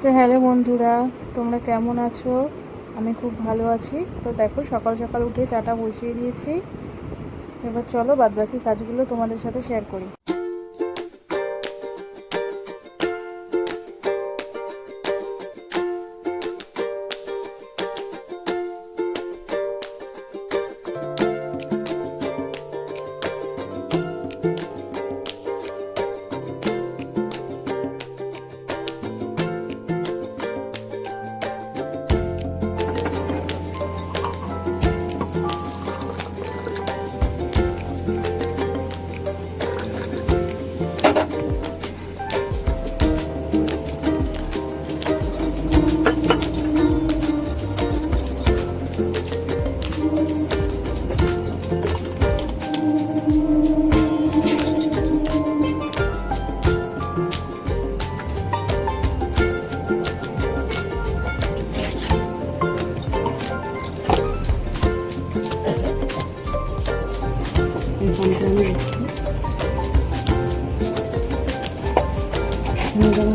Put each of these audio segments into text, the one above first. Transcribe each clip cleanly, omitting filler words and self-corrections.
তো হ্যালো বন্ধুরা, তোমরা কেমন আছো? আমি খুব ভালো আছি। তো দেখো, সকাল সকাল উঠে চাটা বসিয়ে দিয়েছি। এবার চলো বাদবাকি কাজগুলো তোমাদের সাথে শেয়ার করি।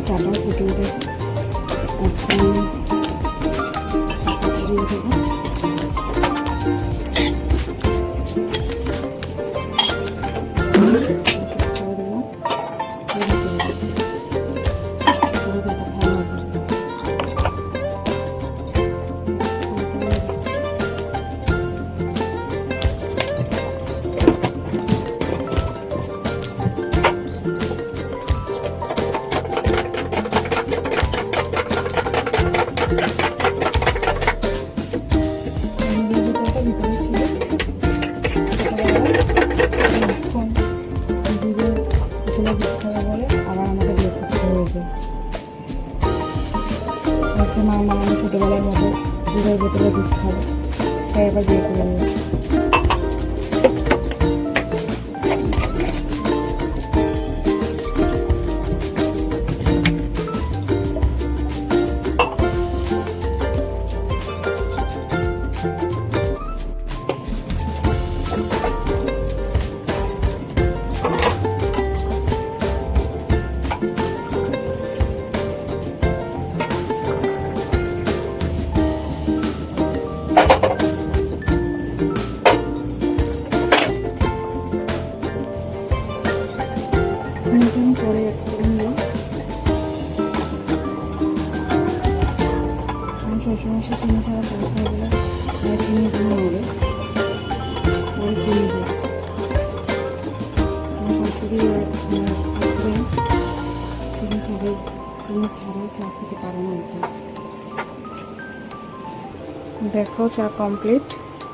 চাটা ফুটে উঠেছে, দিয়ে দেবো। মা ছোটবেলার মতো দুধের বোতলে দুধ খাবে, তাই এবার বিয়ে করে নিয়েছে। পরে শ্বশুরমশাই চিনি ছাড়া চা খাই বলে চিনি দিয়ে নেবে, ওই চিনি দিয়ে শাশুড়ি হাসবেন্ড চিনি ছাড়াই চা খেতে পারে না। দেখো চা কমপ্লিট,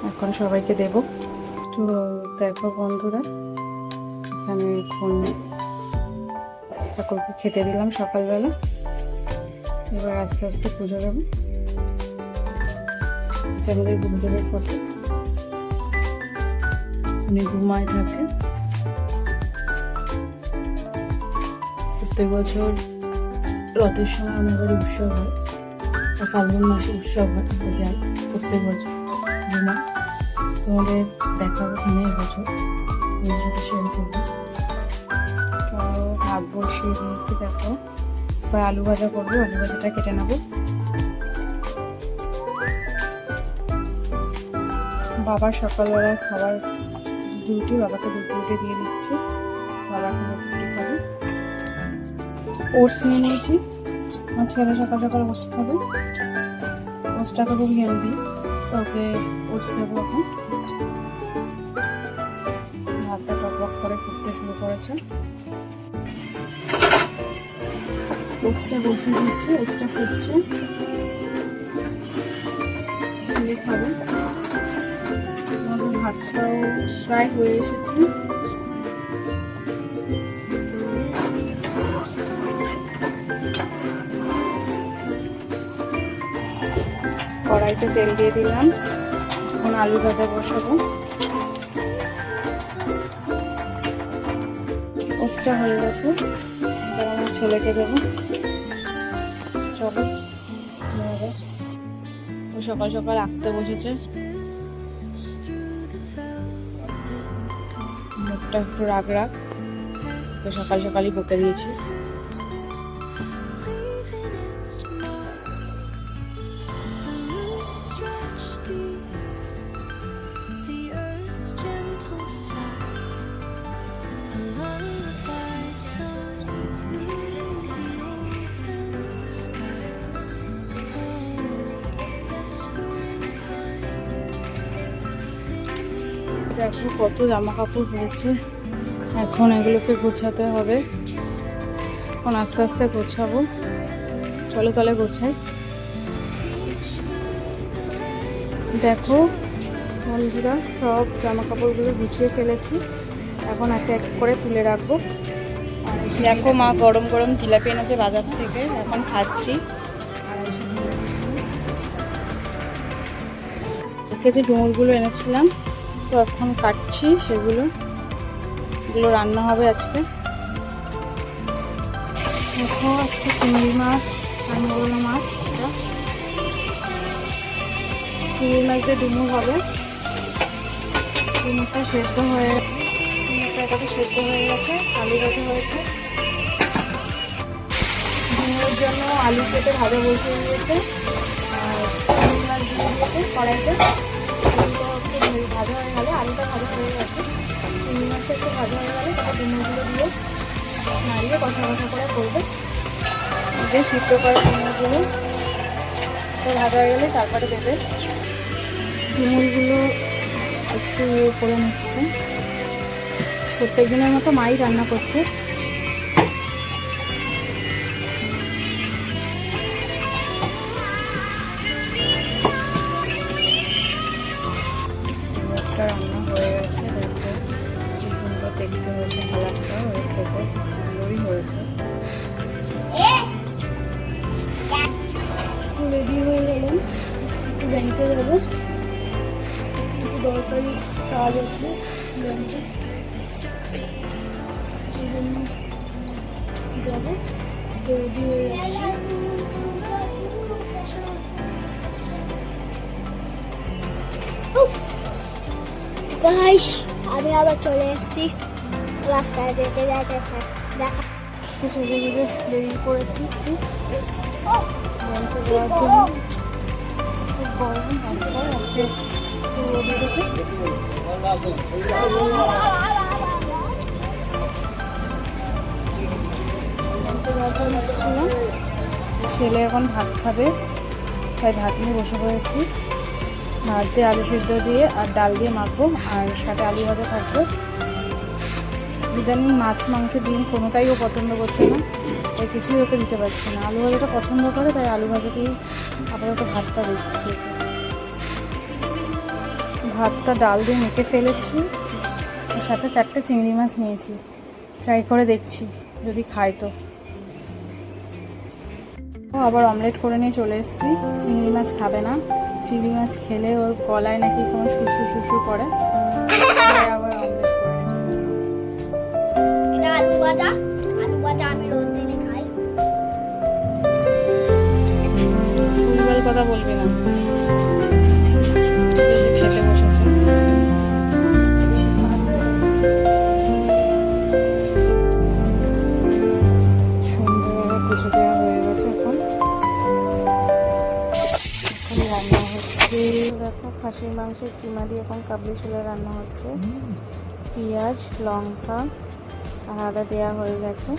এখন সবাইকে দেব। তো দেখো বন্ধুরা, এখানে এখন ঠাকুরকে খেতে দিলাম সকালবেলা। এবার আস্তে আস্তে পুজো দেবো। এটা আমাদের গুরুদেবের ফটো, উনি ঘুমায় থাকে। প্রত্যেক বছর রথের সময় আমাদের উৎসব হয়, ফাল্গুন মাসে উৎসব হয়, যাই প্রত্যেক বছর ঘুমায়। তোমাদের দেখাবো এখানে এবছর এর সাথে শেয়ার করবো। ভাত বসিয়ে দিয়েছি, দেখো এবার আলু ভাজা করবো। আলু ভাজাটা কেটে নেবো। বাবার সকালবেলায় খাবার রুটি, বাবাকে রুটি দিয়ে দিচ্ছি। বাবা এখন রুটি খাবে। ওটস নিয়ে নিয়েছি, আমার ছেলে সকাল সকাল ওটস খাবে। ওটসটা খুব হেলদি, তো ওকে ওটস দেবো এখন। ভাতটা টকবক করে ফুটতে শুরু করেছে। ওটসটা বসিয়ে দিচ্ছি, ওটসটা ফুটছে, ছেলে খাবে। আমাদের ভাতটাও প্রায় হয়ে এসেছে। কড়াইতে তেল দিয়ে দিলাম, এখন আলু ভাজা বসাবো। ওটসটা হয়ে গেছে, এবার আমার ছেলেকে দেবো। চলো, ও সকাল সকাল আঁকতে বসেছে, মুখটা একটু রাগ রাগ, সকাল সকালই বকে দিয়েছি। দেখো কত জামা কাপড় হয়েছে, এখন এগুলোকে গোছাতে হবে। এখন আস্তে আস্তে গোছাবো, চলো তাহলে গোছাই। দেখো বন্ধুরা, সব জামা কাপড়গুলো গুছিয়ে ফেলেছি, এখন একটা এক করে তুলে রাখবো। দেখো মা গরম গরম জিলাপি এনেছে বাজার থেকে, এখন খাচ্ছি। যে ডুমুরগুলো এনেছিলাম, তো এখন কাটছি সেগুলো, এগুলো রান্না হবে আজকে। দেখো আজকে চিংড়ি মাছ আর মোরলা মাছ, এটা চিংড়ি মাছ দিয়ে ডুমুর হবে। ডুমুরটা সেদ্ধ হয়ে গেছে, আলু ভাজা হয়েছে। ডুমুরের জন্য আলু কেটে ভাজা বসিয়ে দিয়েছে, আর চিংড়ি মাছ দিয়ে দিয়েছে কড়াইতে। ভাজা হয়ে গেলে, আলুটা ভাজা হয়ে গেছে, চিংড়ি মাছটা একটু ভাজা হয়ে গেলে তারপর ডুমুরগুলো দিয়ে নাড়িয়ে কষা কষা করে করবে। দিয়ে সিদ্ধ করে ডুমুরগুলো তো ভাজা হয়ে গেলে তারপরে দেবে। ডুমুরগুলো একটু করে নিচ্ছে, প্রত্যেক দিনের মতো মাই রান্না করছে। রান্না হয়ে গেছে, দেখো কি সুন্দর দেখতে হয়েছে, কালারটা খেতে সুন্দরই হয়েছে। রেডি হয়ে গেলাম, ব্যাংকে যাবো, একটু দরকারি কাজ আছে ব্যাংকে, সেই জন্য যাবো। রেডি হয়ে যাচ্ছে। গাইস আমি আবার চলে এসেছি রাস্তায় যেতে যেতে দেখা সেজে গুজে বেরিয়ে পড়েছি ব্যাংকে যাওয়ার জন্য। খুব গরম রাস্তায়, আজকে রোদ উঠেছে। ব্যাংকে যাওয়ার জন্য এসেছিলাম, ছেলে এখন ভাত খাবে, তাই ভাত নিয়ে বসে পড়েছি। ভাত দিয়ে আলু সিদ্ধ দিয়ে আর ডাল দিয়ে মাখবো, আর সাথে আলু ভাজা থাকবে। ইদানিং মাছ মাংস ডিম কোনোটাই ও পছন্দ করছে না, তাই কিছুই ওকে দিতে পারছি না। আলু ভাজাটা পছন্দ করে, তাই আলু ভাজাতেই আপাতত ভাতটা দিচ্ছি। ভাতটা ডাল দিয়ে মেখে ফেলেছি, ওর সাথে 4টে চিংড়ি মাছ নিয়েছি, ট্রাই করে দেখছি যদি খাই তো। আবার অমলেট করে নিয়ে চলে এসেছি। চিংড়ি মাছ খাবে না, চিংড়ি মাছ খেলে ওর গলায় নাকি কোনো শুশু শুশু করে, আবার অমলেট করে নিয়ে চলে এসেছি। এটা আলু ভাজা আমি রোজ দিনে খাই। ভুলভাল কথা বলবি না, খেতে বসেছে। সুন্দরভাবে পুজো দেওয়া হয়ে গেছে। এখন রান্না হচ্ছে, দেখো খাসির মাংসের কিমা দিয়ে এখন কাবলি চুলে রান্না হচ্ছে। পেঁয়াজ লঙ্কা আর আদা দেওয়া হয়ে গেছে।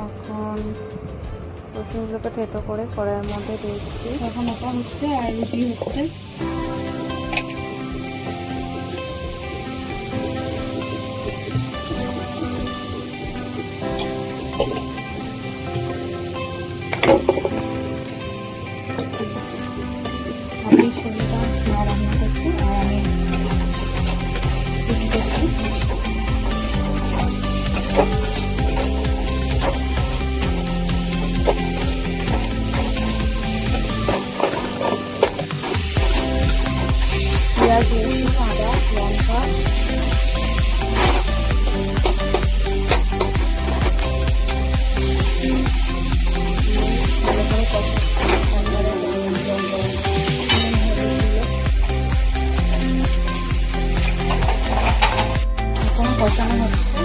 এখন রসুনগুলোকে থেতো করে কড়াইয়ের মধ্যে দিচ্ছি। এখন এটা হচ্ছে আর রুটি হচ্ছে। আমি শরীরটা মা রান্না করছি আর আমি রুটি করছি। পেঁয়াজ রসুন আদা লঙ্কা কষানো হচ্ছে।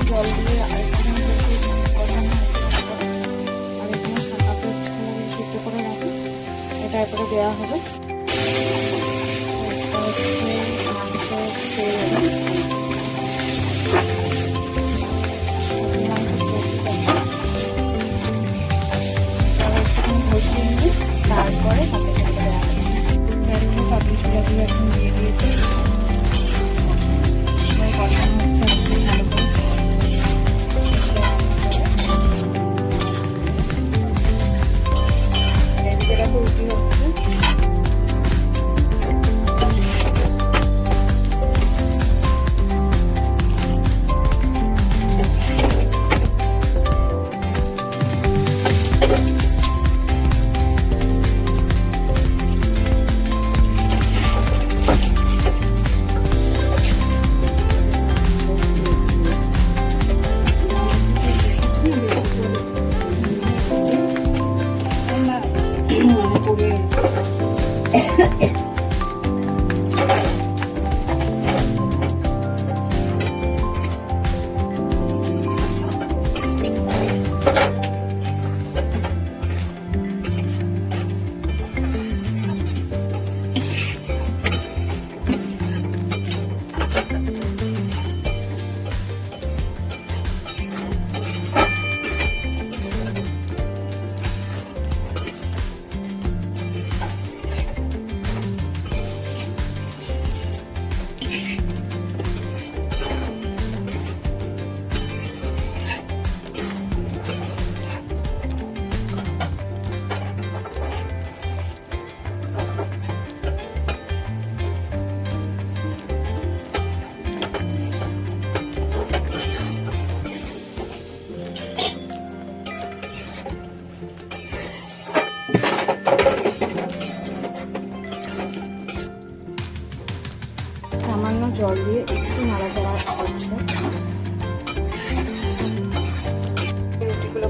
জল দিয়ে আরেকটু কষানো হচ্ছে, আর এখানে শাকাতে সিদ্ধ করে রাখি, এটা এরপরে দেওয়া হবে। তারপরে হাতে দেওয়া হবে।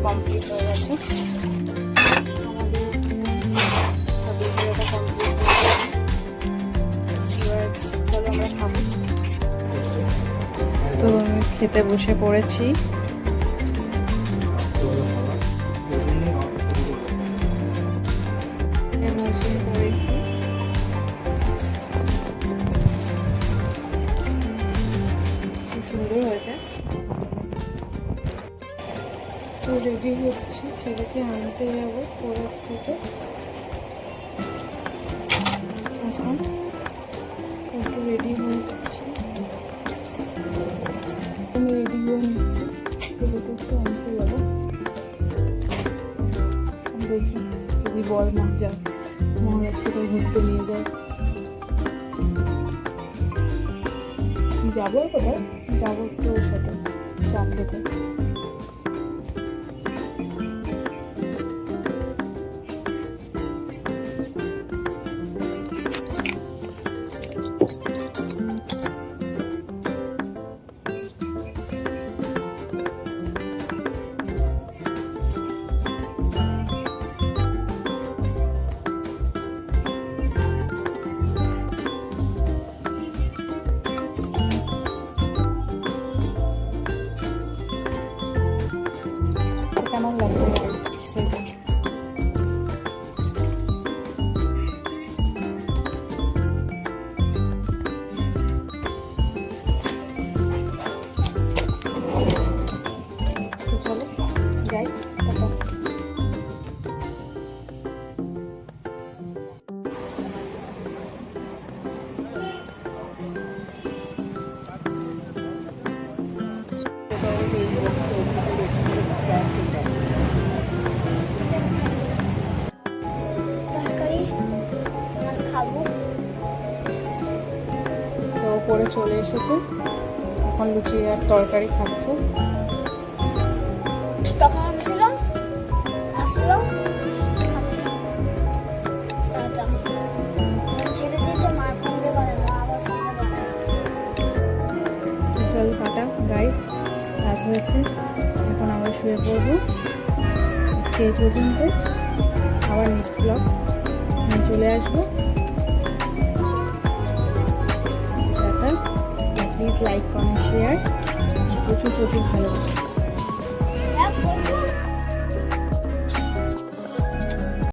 কমপ্লিট হয়ে গেছে। আমাদের ভিডিওটা কমপ্লিট হয়ে গেছে। এবার চলো আমরা খাবো। তো আমি খেতে বসে পড়েছি। বসে পড়েছি। খুব সুন্দর হয়েছে। তো রেডি হচ্ছে, ছেলেকে আনতে যাবো কোলার থেকে। এখন একটু রেডি হচ্ছি, আমি রেডি হয়ে নিচ্ছি, ছেলেকে একটু আনতে যাবো। দেখি যদি বল না যায়, মহারাজকে তো ঘুরতে নিয়ে যায়। যাবো কোথায়? যাবো একটু ওর সাথে চা খেতে। কেমন লাগছে গাইস সেটা? তো চলো যাই, টাটা। তরকারি আমি খাবো। তো পরে চলে এসেছে, এখন লুচি আর তরকারি খাচ্ছে। তখন আমি ছিলাম, আসলো খাচ্ছি। দাদা ছেড়ে দিয়েছে, মার সঙ্গে বাড়ে না, আমার সঙ্গে বাড়ে। চলো টাটা গাইস, রাত হয়েছে, এখন আমরা শুয়ে পড়বো। আজকে এই পর্যন্ত, আবার নেক্সট ব্লগ আমি চলে আসবো। Tata, please like comment share, প্রচুর প্রচুর ভালোবাসা।